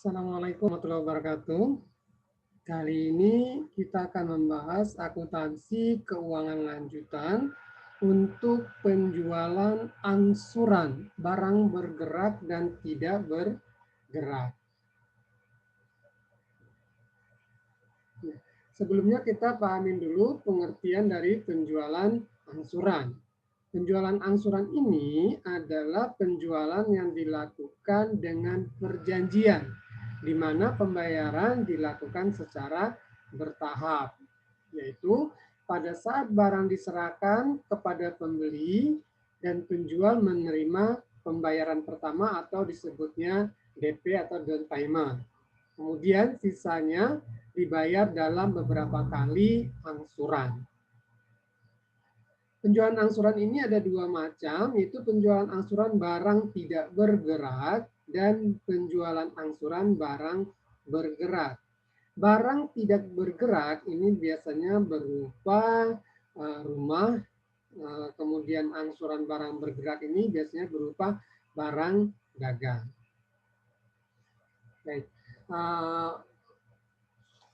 Assalamualaikum warahmatullahi wabarakatuh. Kali ini kita akan membahas akuntansi keuangan lanjutan untuk penjualan angsuran barang bergerak dan tidak bergerak. Sebelumnya kita pahamin dulu pengertian dari penjualan angsuran. Penjualan angsuran ini adalah penjualan yang dilakukan dengan perjanjian, di mana pembayaran dilakukan secara bertahap, yaitu pada saat barang diserahkan kepada pembeli dan penjual menerima pembayaran pertama atau disebutnya DP atau down payment. Kemudian sisanya dibayar dalam beberapa kali angsuran. Penjualan angsuran ini ada dua macam, yaitu penjualan angsuran barang tidak bergerak dan penjualan angsuran barang bergerak. Barang tidak bergerak ini biasanya berupa rumah, kemudian angsuran barang bergerak ini biasanya berupa barang dagang. Baik.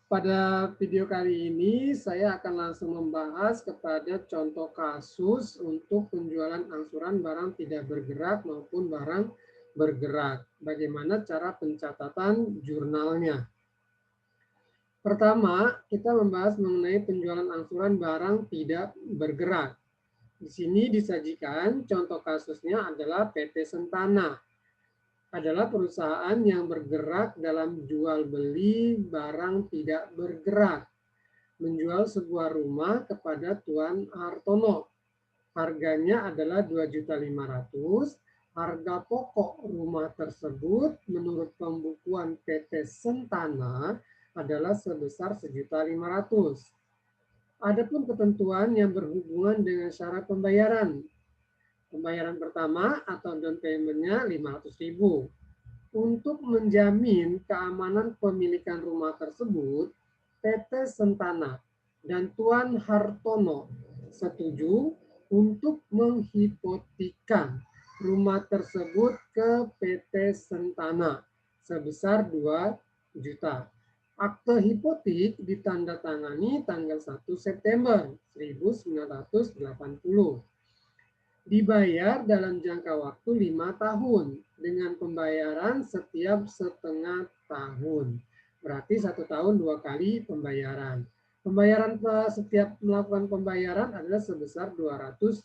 Pada video kali ini saya akan langsung membahas kepada contoh kasus untuk penjualan angsuran barang tidak bergerak maupun barang bergerak. Bagaimana cara pencatatan jurnalnya. Pertama, kita membahas mengenai penjualan angsuran barang tidak bergerak. Di sini disajikan contoh kasusnya adalah PT Sentana. Adalah perusahaan yang bergerak dalam jual beli barang tidak bergerak. Menjual sebuah rumah kepada Tuan Hartono. Harganya adalah 2.500.000. Harga pokok rumah tersebut menurut pembukuan PT Sentana adalah sebesar 1.500.000. Adapun ketentuan yang berhubungan dengan syarat pembayaran. Pembayaran pertama atau down payment-nya 500.000. Untuk menjamin keamanan pemilikan rumah tersebut, PT Sentana dan Tuan Hartono setuju untuk menghipotekan rumah tersebut ke PT Sentana sebesar 2 juta. Akte hipotek ditandatangani tanggal 1 September 1980. Dibayar dalam jangka waktu 5 tahun dengan pembayaran setiap setengah tahun. Berarti 1 tahun 2 kali pembayaran. Pembayaran setiap melakukan pembayaran adalah sebesar 200.000.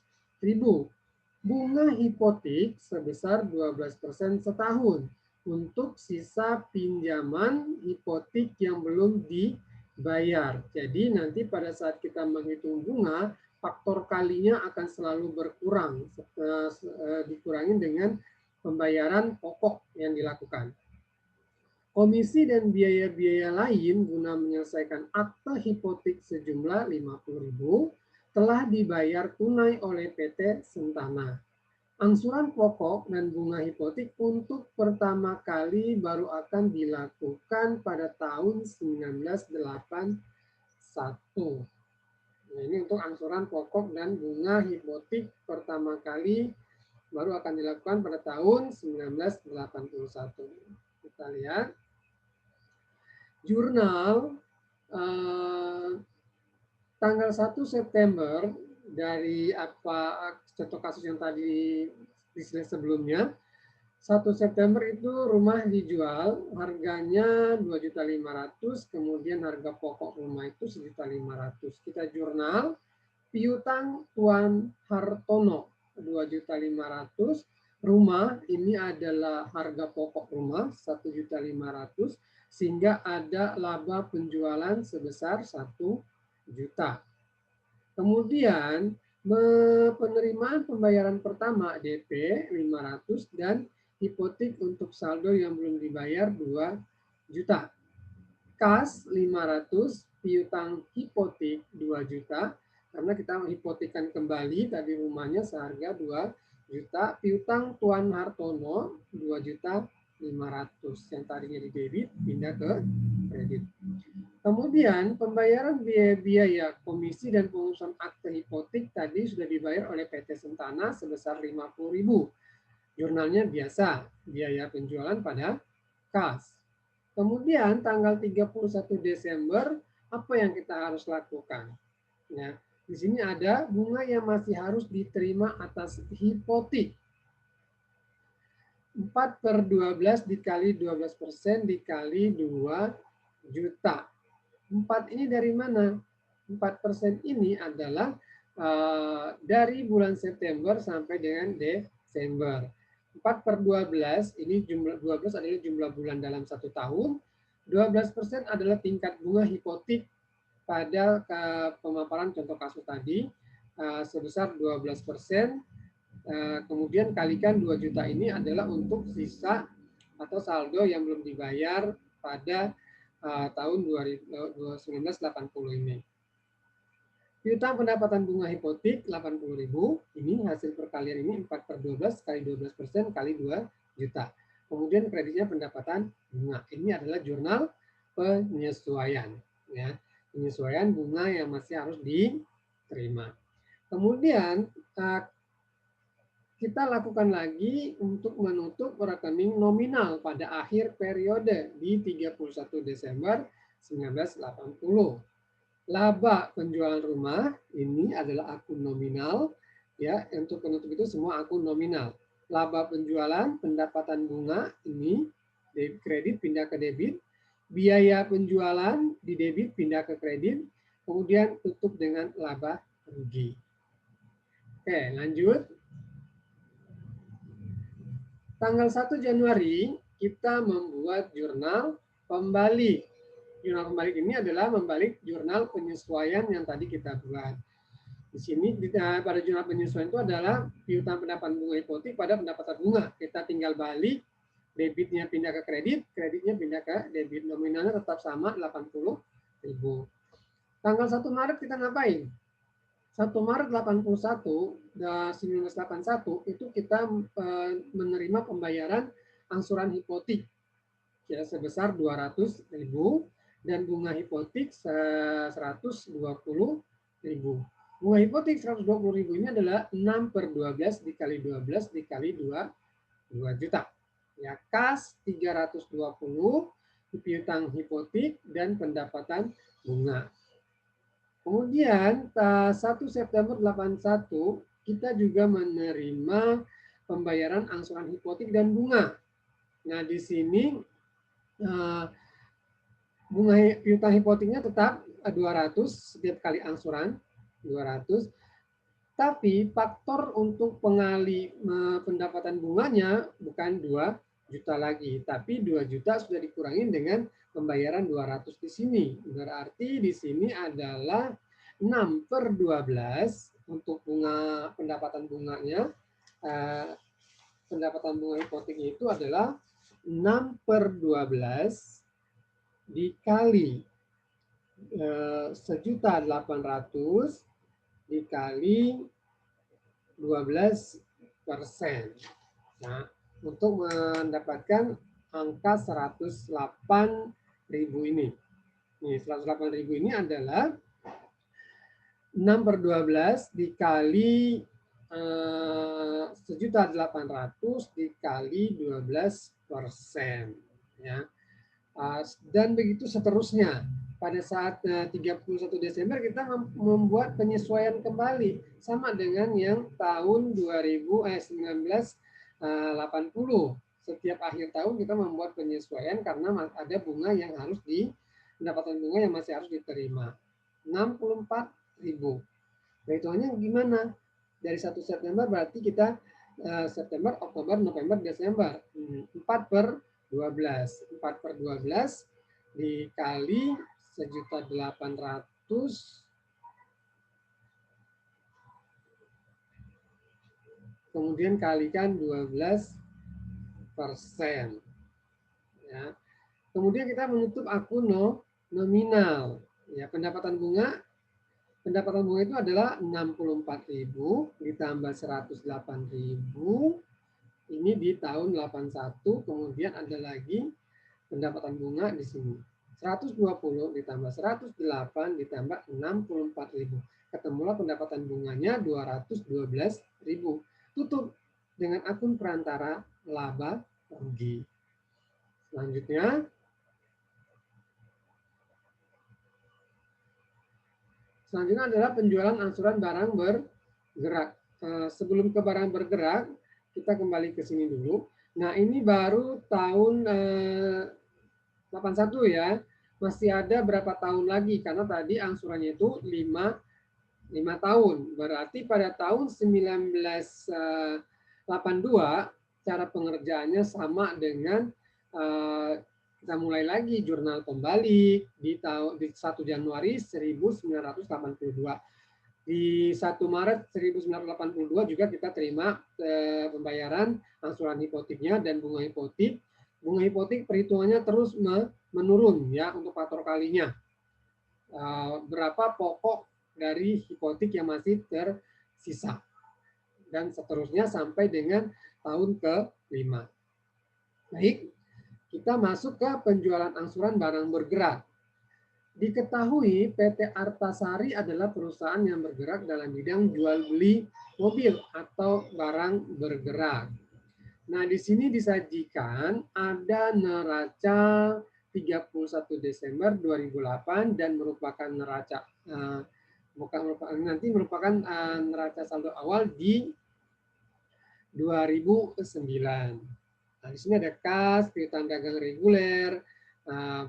Bunga hipotek sebesar 12% setahun untuk sisa pinjaman hipotek yang belum dibayar. Jadi nanti pada saat kita menghitung bunga, faktor kalinya akan selalu berkurang, dikurangi dengan pembayaran pokok yang dilakukan. Komisi dan biaya-biaya lain guna menyelesaikan akte hipotek sejumlah 50.000 telah dibayar tunai oleh PT Sentana. Angsuran pokok dan bunga hipotek untuk pertama kali baru akan dilakukan pada tahun 1981. Nah, ini untuk angsuran pokok dan bunga hipotek pertama kali baru akan dilakukan pada tahun 1981. Kita lihat. Jurnal tanggal 1 September dari contoh kasus yang tadi dislide sebelumnya. 1 September itu rumah dijual, harganya 2.500.000, kemudian harga pokok rumah itu 1.500.000. Kita jurnal, piutang Tuan Hartono 2.500.000, rumah ini adalah harga pokok rumah 1.500.000, sehingga ada laba penjualan sebesar 1 juta. Kemudian penerimaan pembayaran pertama DP 500 dan hipotek untuk saldo yang belum dibayar 2 juta. Kas 500, piutang hipotek 2 juta, karena kita hipotekan kembali tadi rumahnya seharga 2 juta. Piutang Tuan Hartono 2.500.000 yang tadinya di debit pindah ke kredit. Kemudian pembayaran biaya komisi dan pengurusan akte hipotek tadi sudah dibayar oleh PT Sentana sebesar 50.000. Jurnalnya biasa, biaya penjualan pada kas. Kemudian tanggal 31 Desember, apa yang kita harus lakukan? Ya, di sini ada bunga yang masih harus diterima atas hipotek. 4/12 dikali 12% dikali 2 juta. 4 ini dari mana? 4% ini adalah dari bulan September sampai dengan Desember. 4/12 ini jumlah 12 adalah jumlah bulan dalam satu tahun. 12% adalah tingkat bunga hipotek pada pemaparan contoh kasus tadi sebesar 12%. Kemudian kalikan 2 juta ini adalah untuk sisa atau saldo yang belum dibayar pada tahun 1980 ini. Piutang pendapatan bunga hipotek 80.000, ini hasil perkalian ini 4/12 kali 12% kali 2 juta. Kemudian kreditnya pendapatan bunga. Ini adalah jurnal penyesuaian. Ya. Penyesuaian bunga yang masih harus diterima. Kemudian kita lakukan lagi untuk menutup rekening nominal pada akhir periode di 31 Desember 1980. Laba penjualan rumah ini adalah akun nominal, ya. Untuk penutup itu semua akun nominal. Laba penjualan pendapatan bunga ini kredit pindah ke debit, biaya penjualan di debit pindah ke kredit, kemudian tutup dengan laba rugi. Oke, lanjut. Tanggal 1 Januari kita membuat jurnal pembalik. Jurnal pembalik ini adalah membalik jurnal penyesuaian yang tadi kita buat. Di sini pada jurnal penyesuaian itu adalah piutang pendapatan bunga hipotek pada pendapatan bunga. Kita tinggal balik, debitnya pindah ke kredit, kreditnya pindah ke debit. Nominalnya tetap sama 80.000. Tanggal 1 Maret kita ngapain? 1 Maret 1981 itu kita menerima pembayaran angsuran hipotek ya sebesar 200.000 dan bunga hipotek 120.000. Bunga hipotek 120.000 ini adalah 6/12 dikali 12 dikali 2 juta. Ya, kas 320, piutang hipotek dan pendapatan bunga. Kemudian 1 September 81 kita juga menerima pembayaran angsuran hipotek dan bunga. Nah, di sini bunga piutang hipoteknya tetap 200 setiap kali angsuran 200. Tapi faktor untuk pengali pendapatan bunganya bukan 2 juta lagi, tapi 2 juta sudah dikurangi dengan pembayaran 200 di sini. Berarti di sini adalah 6/12 untuk bunga pendapatan bunganya. Pendapatan bunga hipoteknya itu adalah 6/12 dikali 1.800.000 dikali 12%. Nah, untuk mendapatkan angka 108.000 ini. Nih, 108.000 ini adalah 6/12 dikali 1.800.000 dikali 12%. Ya. Dan begitu seterusnya. Pada saat 31 Desember kita membuat penyesuaian kembali sama dengan yang tahun 1980. Setiap akhir tahun kita membuat penyesuaian karena ada bunga yang harus pendapatan bunga yang masih harus diterima. 64.000. Perhitungannya gimana? Dari 1 September berarti kita September, Oktober, November, Desember. 4/12. 4/12 dikali 1.800.000 kemudian kalikan 12%. Ya. Kemudian kita menutup akun nominal. Ya, pendapatan bunga itu adalah 64.000 ditambah 108.000. Ini di tahun 81, kemudian ada lagi pendapatan bunga di sini. 120 ditambah 108 ditambah 64.000. Ketemulah pendapatan bunganya 212.000. Tutup dengan akun perantara laba rugi. Selanjutnya, Selanjutnya adalah penjualan angsuran barang bergerak. Sebelum ke barang bergerak, kita kembali ke sini dulu. Nah, ini baru tahun 81 ya. Masih ada berapa tahun lagi, karena tadi angsurannya itu 5 tahun. Berarti pada tahun 1982 cara pengerjaannya sama dengan kita mulai lagi jurnal kembali di 1 Januari 1982. Di 1 Maret 1982 juga kita terima pembayaran angsuran hipoteknya dan bunga hipotek. Bunga hipotek perhitungannya terus menurun ya untuk faktor kalinya. Berapa pokok dari hipotek yang masih tersisa. Dan seterusnya sampai dengan tahun ke-5. Baik, kita masuk ke penjualan angsuran barang bergerak. Diketahui PT Artasari adalah perusahaan yang bergerak dalam bidang jual beli mobil atau barang bergerak. Nah, di sini disajikan ada neraca 31 Desember 2008 dan merupakan neraca merupakan neraca saldo awal di 2009. Nah, di sini ada kas, piutang dagang reguler,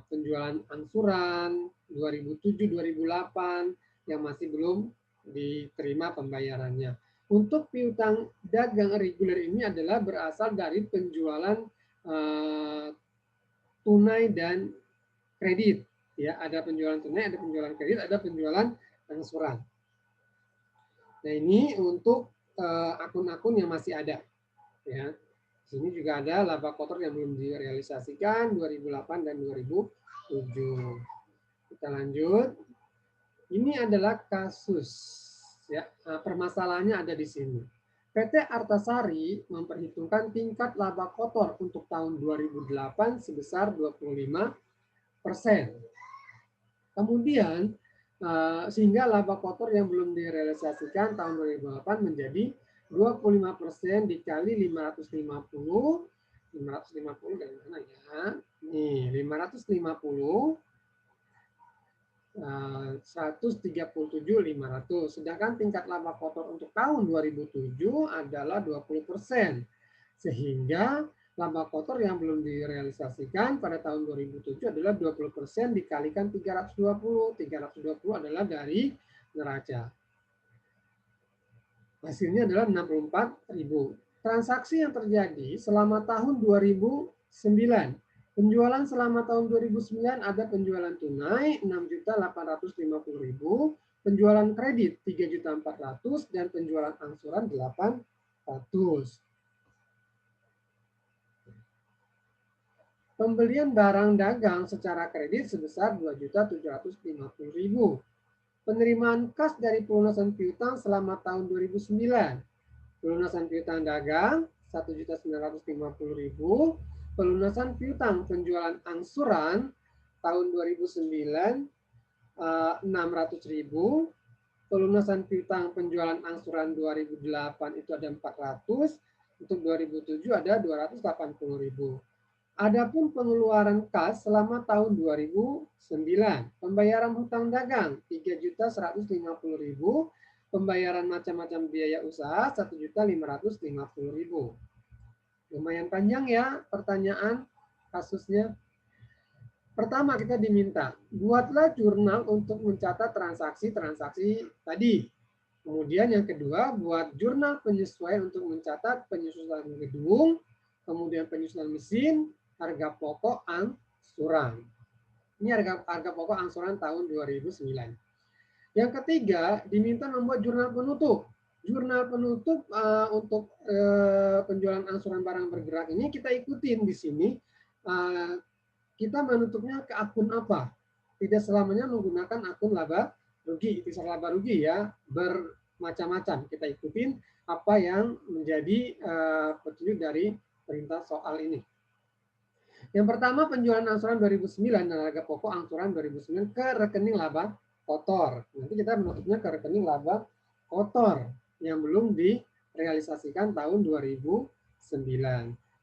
penjualan angsuran 2007-2008 yang masih belum diterima pembayarannya. Untuk piutang dagang reguler ini adalah berasal dari penjualan tunai dan kredit. Ya, ada penjualan tunai, ada penjualan kredit, ada penjualan angsuran. Nah, ini untuk akun-akun yang masih ada. Ya. Di sini juga ada laba kotor yang belum direalisasikan 2008 dan 2007. Kita lanjut. Ini adalah kasus. Ya, permasalahannya ada di sini. PT Artasari memperhitungkan tingkat laba kotor untuk tahun 2008 sebesar 25%. Kemudian sehingga laba kotor yang belum direalisasikan tahun 2008 menjadi 25% dikali 550. 550 dari mana ya? Nih, 550 137.500. Sedangkan tingkat laba kotor untuk tahun 2007 adalah 20%. Sehingga laba kotor yang belum direalisasikan pada tahun 2007 adalah 20% dikalikan 320. 320 adalah dari neraca. Hasilnya adalah 64.000. Transaksi yang terjadi selama tahun 2009. Penjualan selama tahun 2009 ada penjualan tunai 6.850.000, penjualan kredit 3.400.000 dan penjualan angsuran 800. Pembelian barang dagang secara kredit sebesar 2.750.000. Penerimaan kas dari pelunasan piutang selama tahun 2009. Pelunasan piutang dagang 1.950.000. Pelunasan piutang penjualan angsuran tahun 2009 600.000. Pelunasan piutang penjualan angsuran 2008 itu ada 400. Untuk 2007 ada 280.000. Adapun pengeluaran kas selama tahun 2009, pembayaran hutang dagang 3.150.000, pembayaran macam-macam biaya usaha 1.550.000. Lumayan panjang ya pertanyaan kasusnya. Pertama kita diminta, buatlah jurnal untuk mencatat transaksi-transaksi tadi. Kemudian yang kedua, buat jurnal penyesuaian untuk mencatat penyusunan gedung, kemudian penyusunan mesin, harga pokok angsuran. Ini harga pokok angsuran tahun 2009. Yang ketiga, diminta membuat jurnal penutup. Jurnal penutup untuk penjualan angsuran barang bergerak ini kita ikutin di sini. Kita menutupnya ke akun apa? Tidak selamanya menggunakan akun laba rugi, ikhtisar laba rugi ya, bermacam-macam. Kita ikutin apa yang menjadi petunjuk dari perintah soal ini. Yang pertama, penjualan angsuran 2009 dan harga pokok angsuran 2009 ke rekening laba kotor. Nanti kita menutupnya ke rekening laba kotor yang belum direalisasikan tahun 2009.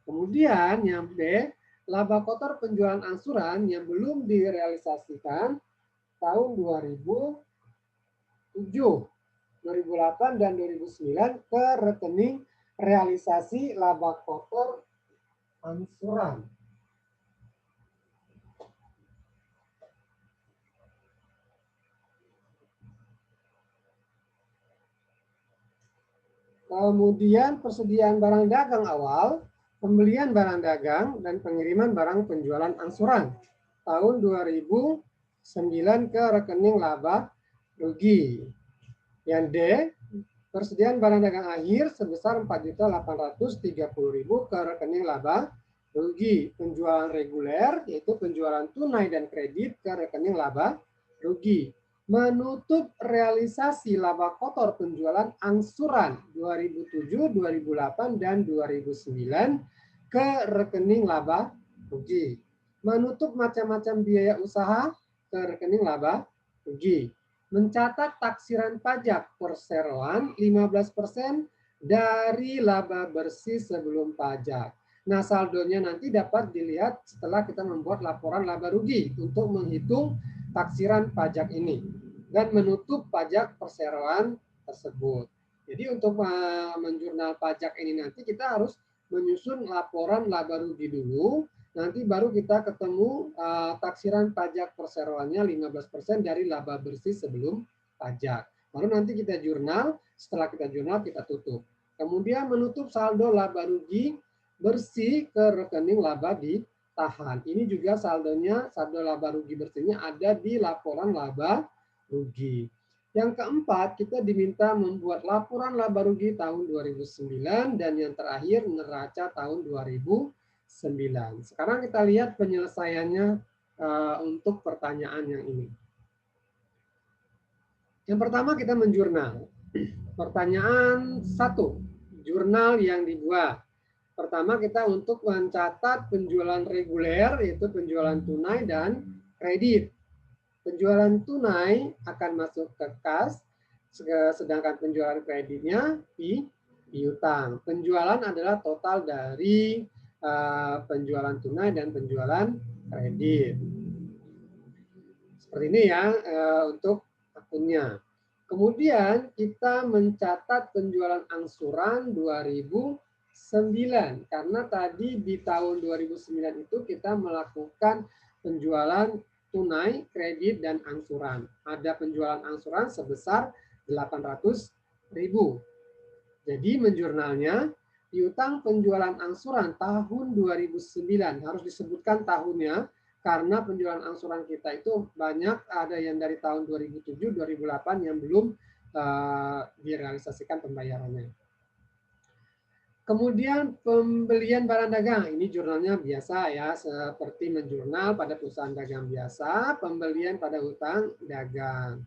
Kemudian yang B, laba kotor penjualan angsuran yang belum direalisasikan tahun 2009. 2008 dan 2009 ke rekening realisasi laba kotor angsuran. Kemudian persediaan barang dagang awal, pembelian barang dagang, dan pengiriman barang penjualan angsuran. Tahun 2009 ke rekening laba rugi. Yang D, persediaan barang dagang akhir sebesar 4.830.000 ke rekening laba rugi. Penjualan reguler, yaitu penjualan tunai dan kredit, ke rekening laba rugi. Menutup realisasi laba kotor penjualan angsuran 2007, 2008, dan 2009 ke rekening laba rugi. Menutup macam-macam biaya usaha ke rekening laba rugi. Mencatat taksiran pajak perseroan 15% dari laba bersih sebelum pajak. Nah, saldonya nanti dapat dilihat setelah kita membuat laporan laba rugi untuk menghitung taksiran pajak ini dan menutup pajak perseroan tersebut. Jadi untuk menjurnal pajak ini nanti kita harus menyusun laporan laba rugi dulu, nanti baru kita ketemu taksiran pajak perseroannya 15% dari laba bersih sebelum pajak. Baru nanti kita jurnal, setelah kita jurnal kita tutup. Kemudian menutup saldo laba rugi bersih ke rekening laba ditahan. Ini juga saldonya, saldo laba rugi bersihnya ada di laporan laba rugi. Yang keempat, kita diminta membuat laporan laba rugi tahun 2009 dan yang terakhir neraca tahun 2009. Sekarang kita lihat penyelesaiannya untuk pertanyaan yang ini. Yang pertama kita menjurnal. Pertanyaan 1, jurnal yang dibuat. Pertama kita untuk mencatat penjualan reguler, yaitu penjualan tunai dan kredit. Penjualan tunai akan masuk ke kas, sedangkan penjualan kreditnya piutang. Penjualan adalah total dari penjualan tunai dan penjualan kredit. Seperti ini ya untuk akunnya. Kemudian kita mencatat penjualan angsuran 2009 karena tadi di tahun 2009 itu kita melakukan penjualan tunai, kredit, dan angsuran. Ada penjualan angsuran sebesar 800.000. Jadi menjurnalnya piutang penjualan angsuran tahun 2009 harus disebutkan tahunnya karena penjualan angsuran kita itu banyak, ada yang dari tahun 2007, 2008 yang belum direalisasikan pembayarannya. Kemudian pembelian barang dagang, ini jurnalnya biasa ya, seperti menjurnal pada perusahaan dagang biasa, pembelian pada hutang dagang.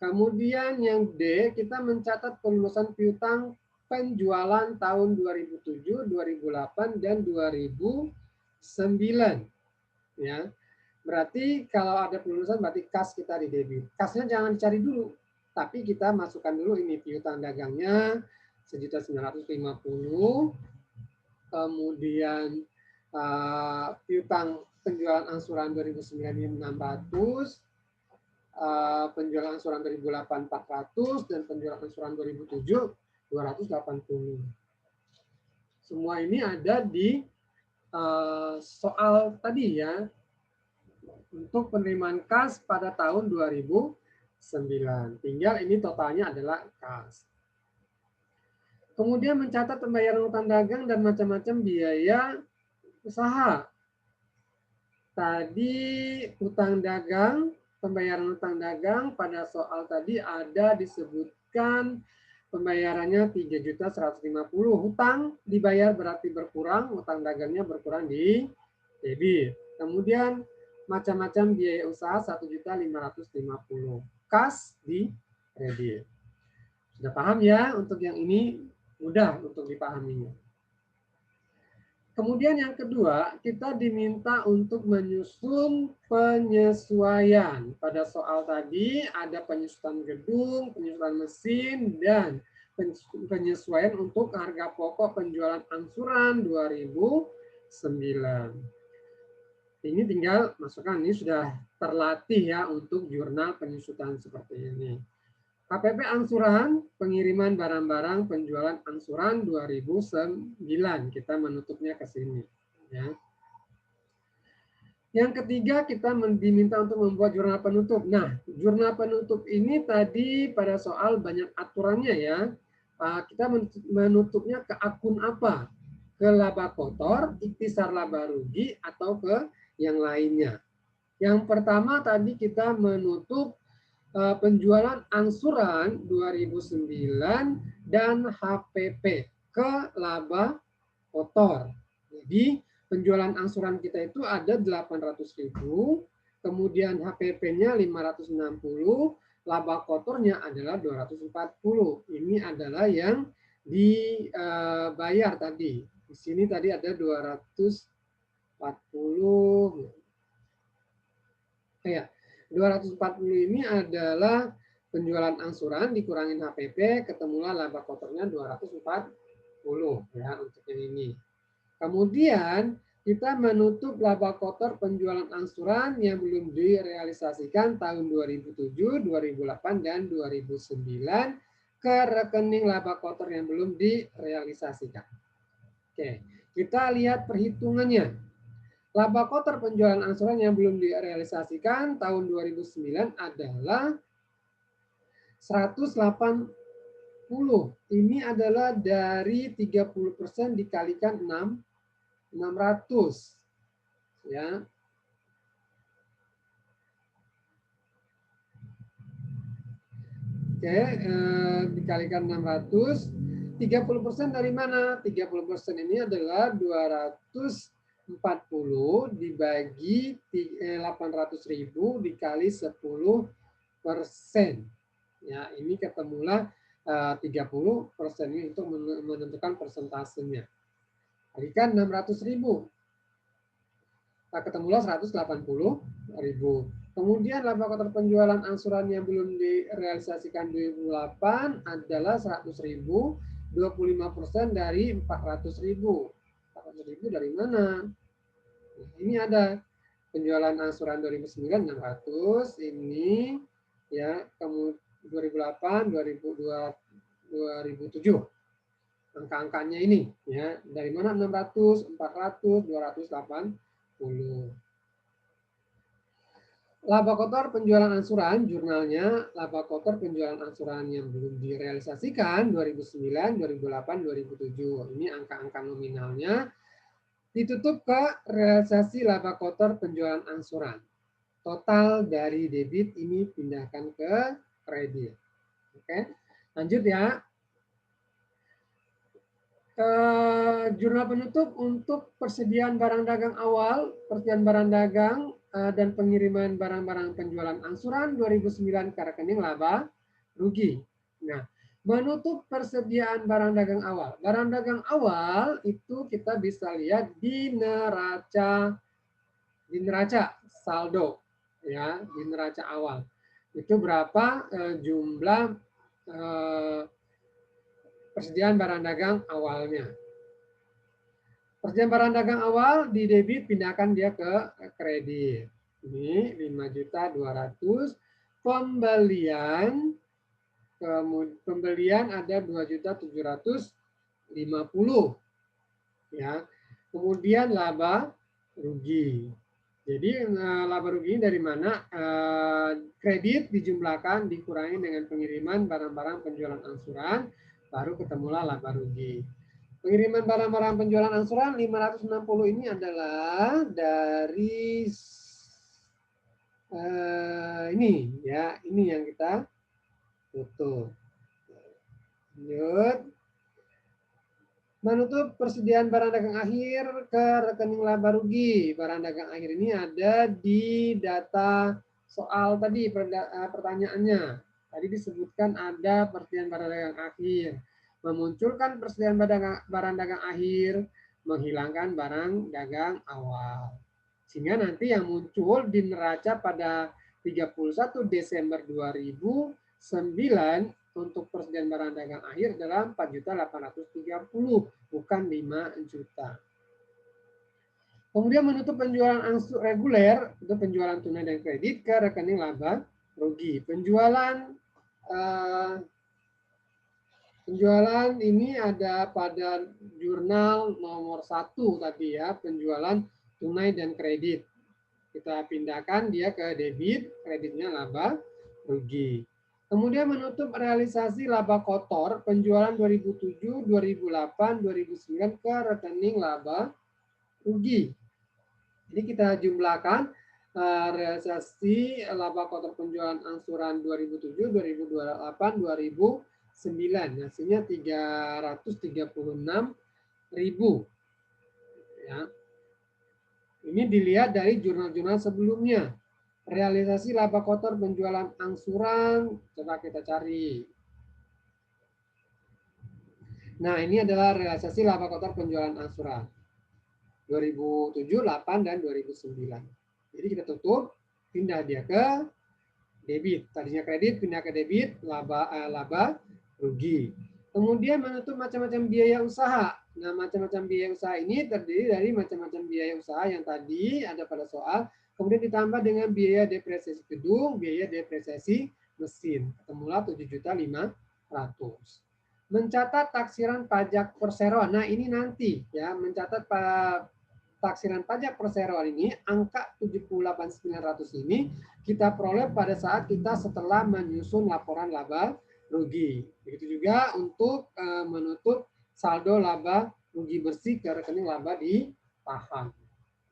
Kemudian yang D, kita mencatat pelulusan piutang penjualan tahun 2007, 2008, dan 2009. Ya, berarti kalau ada pelulusan berarti kas kita di debit. Kasnya jangan dicari dulu, tapi kita masukkan dulu ini piutang dagangnya 1.950.000, kemudian piutang penjualan angsuran 2009 ini 600, penjualan angsuran 2008 400, dan penjualan angsuran 2007 280. Semua ini ada di soal tadi ya, untuk penerimaan kas pada tahun 2009. Tinggal ini totalnya adalah kas. Kemudian mencatat pembayaran utang dagang dan macam-macam biaya usaha. Tadi utang dagang, pembayaran utang dagang pada soal tadi ada disebutkan pembayarannya 3.150.000. Hutang dibayar berarti berkurang, utang dagangnya berkurang di debit. Kemudian macam-macam biaya usaha 1.550.000. Kas di kredit. Sudah paham ya? Untuk yang ini mudah untuk dipahaminya. Kemudian yang kedua, kita diminta untuk menyusun penyesuaian. Pada soal tadi ada penyusunan gedung, penyusunan mesin, dan penyesuaian untuk harga pokok penjualan angsuran 2009. Ini tinggal masukkan, ini sudah terlatih ya untuk jurnal penyusunan seperti ini. HPP angsuran, pengiriman barang-barang, penjualan angsuran 2009. Kita menutupnya ke sini. Ya. Yang ketiga, kita diminta untuk membuat jurnal penutup. Nah, jurnal penutup ini tadi pada soal banyak aturannya ya. Kita menutupnya ke akun apa? Ke laba kotor, ikhtisar laba rugi, atau ke yang lainnya. Yang pertama tadi kita menutup penjualan angsuran 2009 dan HPP ke laba kotor. Jadi penjualan angsuran kita itu ada 800.000, kemudian HPP-nya 560, laba kotornya adalah 240. Ini adalah yang dibayar tadi. Di sini tadi ada 240. Ya, 240 ini adalah penjualan angsuran dikurangin HPP, ketemulah laba kotornya 240 ya untuk yang ini. Kemudian kita menutup laba kotor penjualan angsuran yang belum direalisasikan tahun 2007, 2008, dan 2009 ke rekening laba kotor yang belum direalisasikan. Oke, kita lihat perhitungannya. Laba kotor penjualan angsuran yang belum direalisasikan tahun 2009 adalah 180. Ini adalah dari 30% dikalikan 600. Ya. Oke, dikalikan 600. 30% dari mana? 30% ini adalah 240 dibagi 800.000 dikali 10%. Ya, ini ketemulah 30% ini untuk menentukan persentasenya. Kalikan 600.000. Ketemulah 180.000. Kemudian laba kotor penjualan angsuran yang belum direalisasikan 2008 adalah 100.000, 25% dari 400.000. 400.000 dari mana? Nah, ini ada penjualan angsuran 2009 600, ini ya, kemudian 2008, 2002, 2007. Angka-angkanya ini ya, dari mana? 600, 400, 280. Laba kotor penjualan angsuran, jurnalnya laba kotor penjualan angsuran yang belum direalisasikan 2009, 2008, 2007. Ini angka-angka nominalnya. Ditutup ke realisasi laba kotor penjualan angsuran. Total dari debit ini pindahkan ke kredit. Oke, lanjut ya. Jurnal penutup untuk persediaan barang dagang awal, persediaan barang dagang dan pengiriman barang-barang penjualan angsuran 2009 ke rekening laba rugi. Nah, menutup persediaan barang dagang awal. Barang dagang awal itu kita bisa lihat di neraca saldo ya, di neraca awal. Itu berapa jumlah persediaan barang dagang awalnya. Persediaan barang dagang awal di debit, pindahkan dia ke kredit. Ini 5.200.000. Pembelian ada 2.750.000 ya. Kemudian laba rugi. Jadi laba rugi dari mana? Kredit dijumlahkan dikurangi dengan pengiriman barang-barang penjualan angsuran, baru ketemulah laba rugi. Pengiriman barang-barang penjualan angsuran 560 ini adalah dari ini ya, ini yang kita tutup. Lanjut. Menutup persediaan barang dagang akhir ke rekening laba rugi. Barang dagang akhir ini ada di data soal tadi pertanyaannya. Tadi disebutkan ada persediaan barang dagang akhir. Memunculkan persediaan barang dagang akhir, menghilangkan barang dagang awal. Sehingga nanti yang muncul di neraca pada 31 Desember 2009 untuk persediaan barang dagang akhir adalah 4.830, bukan 5 juta. Kemudian menutup penjualan angsuran reguler, itu penjualan tunai dan kredit ke rekening laba rugi. Penjualan penjualan ini ada pada jurnal nomor 1 tadi ya, penjualan tunai dan kredit. Kita pindahkan dia ke debit, kreditnya laba rugi. Kemudian menutup realisasi laba kotor penjualan 2007, 2008, 2009 ke rekening laba rugi. Ini kita jumlahkan realisasi laba kotor penjualan angsuran 2007, 2008, 2009. Hasilnya 336.000. Ya. Ini dilihat dari jurnal-jurnal sebelumnya. Realisasi laba kotor penjualan angsuran, coba kita cari. Nah, ini adalah realisasi laba kotor penjualan angsuran. 2007, 8, dan 2009. Jadi kita tutup, pindah dia ke debit. Tadinya kredit, pindah ke debit, laba rugi. Kemudian menutup macam-macam biaya usaha. Nah, macam-macam biaya usaha ini terdiri dari macam-macam biaya usaha yang tadi ada pada soal. Kemudian ditambah dengan biaya depresiasi gedung, biaya depresiasi mesin. Ketemulah 7.500.000. Mencatat taksiran pajak perseroan. Nah, ini nanti ya, mencatat taksiran pajak perseroan ini, angka 78.900 ini kita peroleh pada saat kita setelah menyusun laporan laba rugi. Begitu juga untuk menutup saldo laba rugi bersih ke rekening laba ditahan.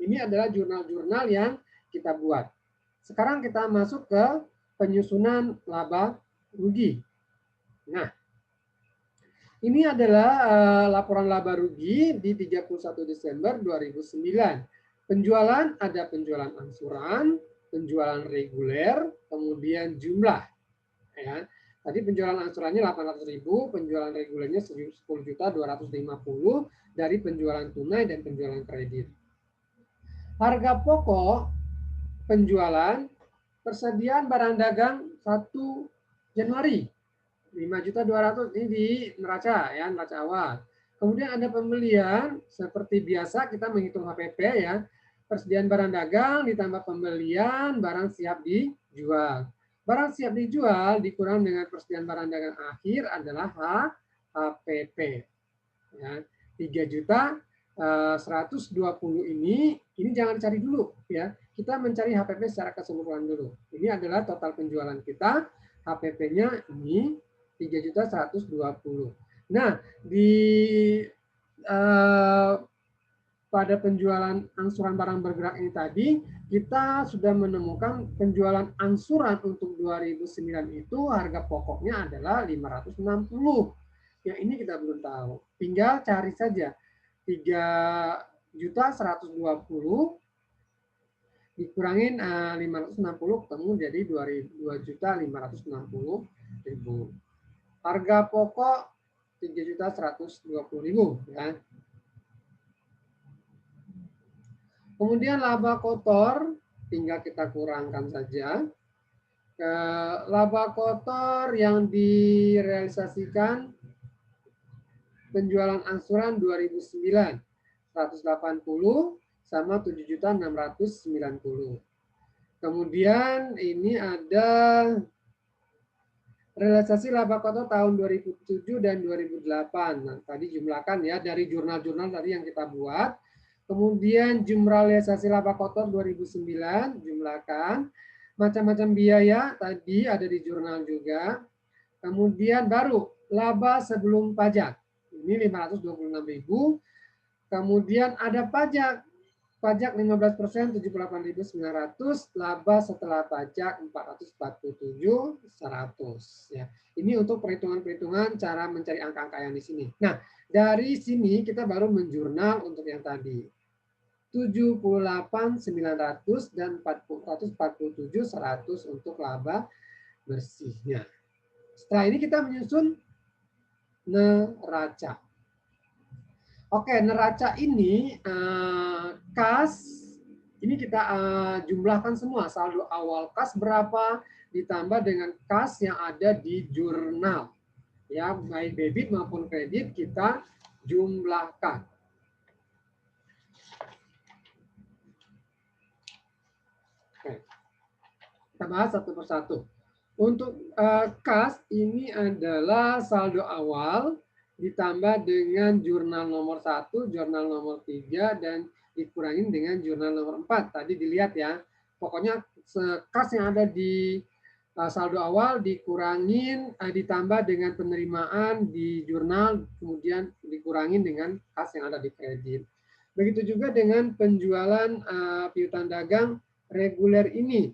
Ini adalah jurnal-jurnal yang kita buat. Sekarang kita masuk ke penyusunan laba rugi. Nah, ini adalah laporan laba rugi di 31 Desember 2009. Penjualan ada penjualan angsuran, penjualan reguler, kemudian jumlah. Ya. Tadi penjualan angsurannya 800.000, penjualan regulernya 10.250 dari penjualan tunai dan penjualan kredit. Harga pokok penjualan persediaan barang dagang 1 Januari 5.200.000 ini di neraca ya, neraca awal. Kemudian ada pembelian seperti biasa kita menghitung HPP ya. Persediaan barang dagang ditambah pembelian barang siap dijual. Barang siap dijual dikurang dengan persediaan barang dagang akhir adalah HPP. Ya, 3.120 ini jangan cari dulu ya. Kita mencari HPP secara keseluruhan dulu. Ini adalah total penjualan kita. HPP-nya ini 3.120. Nah, pada penjualan angsuran barang bergerak ini tadi, kita sudah menemukan penjualan angsuran untuk 2009 itu harga pokoknya adalah 560. Yang ini kita belum tahu. Tinggal cari saja 3.120 dikurangin 560 ketemu jadi 2.560.000. Harga pokok 3.120.000 ya. Kemudian laba kotor tinggal kita kurangkan saja. Laba kotor yang direalisasikan penjualan angsuran 2009 180 sama 7.690. Kemudian ini ada realisasi laba kotor tahun 2007 dan 2008. Nah, tadi jumlahkan ya dari jurnal-jurnal tadi yang kita buat. Kemudian jumlah realisasi laba kotor 2009 jumlahkan. Macam-macam biaya tadi ada di jurnal juga. Kemudian baru laba sebelum pajak. Ini 526.000. Kemudian ada pajak. Pajak 15% 78.900, laba setelah pajak 447.100 ya. Ini untuk perhitungan-perhitungan cara mencari angka-angka yang di sini. Nah, dari sini kita baru menjurnal untuk yang tadi. 78.900 dan 447.100 untuk laba bersihnya. Setelah ini kita menyusun neraca. Oke, neraca ini kas ini kita jumlahkan semua, saldo awal kas berapa ditambah dengan kas yang ada di jurnal. Ya, baik debit maupun kredit kita jumlahkan. Oke. Kita bahas satu persatu. Untuk kas ini adalah saldo awal ditambah dengan jurnal nomor 1, jurnal nomor 3, dan dikurangin dengan jurnal nomor 4. Tadi dilihat ya, pokoknya kas yang ada di saldo awal dikurangin, ditambah dengan penerimaan di jurnal, kemudian dikurangin dengan kas yang ada di kredit. Begitu juga dengan penjualan piutang dagang reguler ini.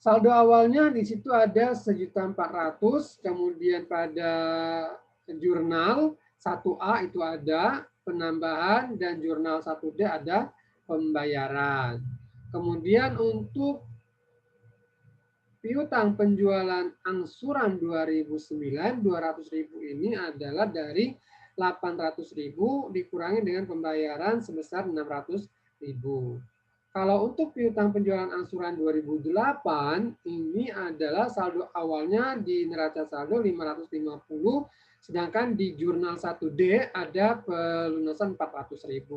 Saldo awalnya di situ ada 1.400.000, kemudian pada jurnal 1A itu ada penambahan dan jurnal 1D ada pembayaran. Kemudian untuk piutang penjualan angsuran 2009, 200.000 ini adalah dari 800.000 dikurangi dengan pembayaran sebesar 600.000. Kalau untuk piutang penjualan angsuran 2008, ini adalah saldo awalnya di neraca saldo 550, sedangkan di jurnal 1D ada pelunasan 400.000.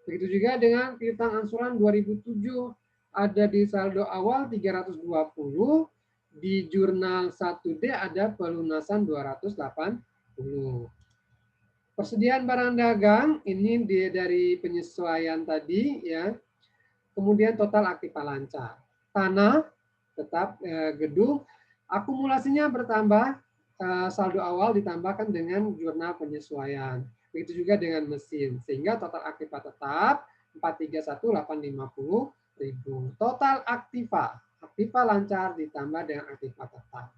Begitu juga dengan piutang angsuran 2007, ada di saldo awal 320, di jurnal 1D ada pelunasan 280. Persediaan barang dagang ini dari penyesuaian tadi ya. Kemudian total aktiva lancar. Tanah tetap gedung, akumulasinya bertambah, saldo awal ditambahkan dengan jurnal penyesuaian. Begitu juga dengan mesin, sehingga total aktiva tetap 431.850.000. Total aktiva lancar ditambah dengan aktiva tetap.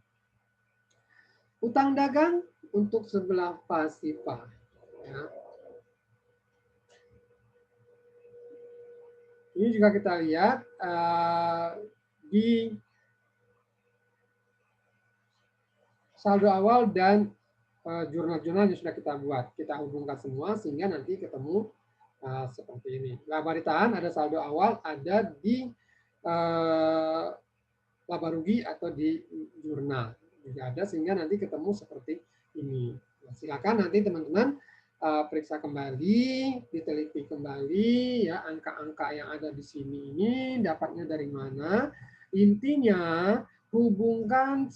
Utang dagang untuk sebelah pasifa. Ya. Ini juga kita lihat di saldo awal dan jurnal-jurnal yang sudah kita buat. Kita hubungkan semua sehingga nanti ketemu seperti ini. Laba ditahan ada saldo awal, ada di laba rugi atau di jurnal. Juga ada sehingga nanti ketemu seperti ini. Nah, silakan nanti teman-teman periksa kembali, diteliti kembali ya angka-angka yang ada di sini ini dapatnya dari mana. Intinya hubungkan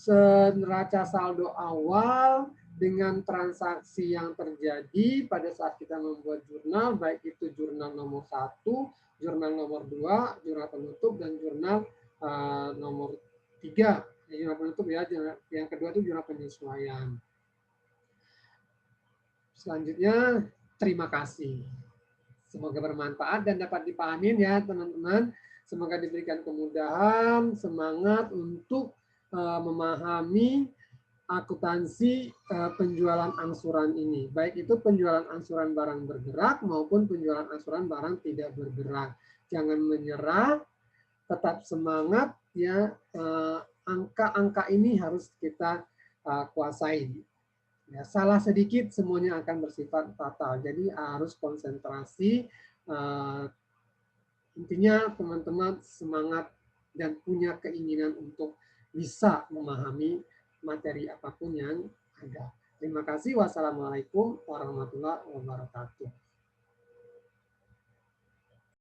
neraca saldo awal dengan transaksi yang terjadi pada saat kita membuat jurnal, baik itu jurnal nomor 1, jurnal nomor 2, jurnal penutup, dan jurnal nomor 3. Jurnal penutup ya, yang kedua itu jurnal penyesuaian. Selanjutnya, terima kasih. Semoga bermanfaat dan dapat dipahamin ya teman-teman. Semoga diberikan kemudahan, semangat untuk memahami akuntansi penjualan angsuran ini. Baik itu penjualan angsuran barang bergerak maupun penjualan angsuran barang tidak bergerak. Jangan menyerah, tetap semangat ya. Angka-angka ini harus kita kuasai. Ya, salah sedikit semuanya akan bersifat fatal. Jadi harus konsentrasi. Intinya teman-teman semangat dan punya keinginan untuk bisa memahami materi apapun yang ada. Terima kasih. Wassalamualaikum warahmatullahi wabarakatuh.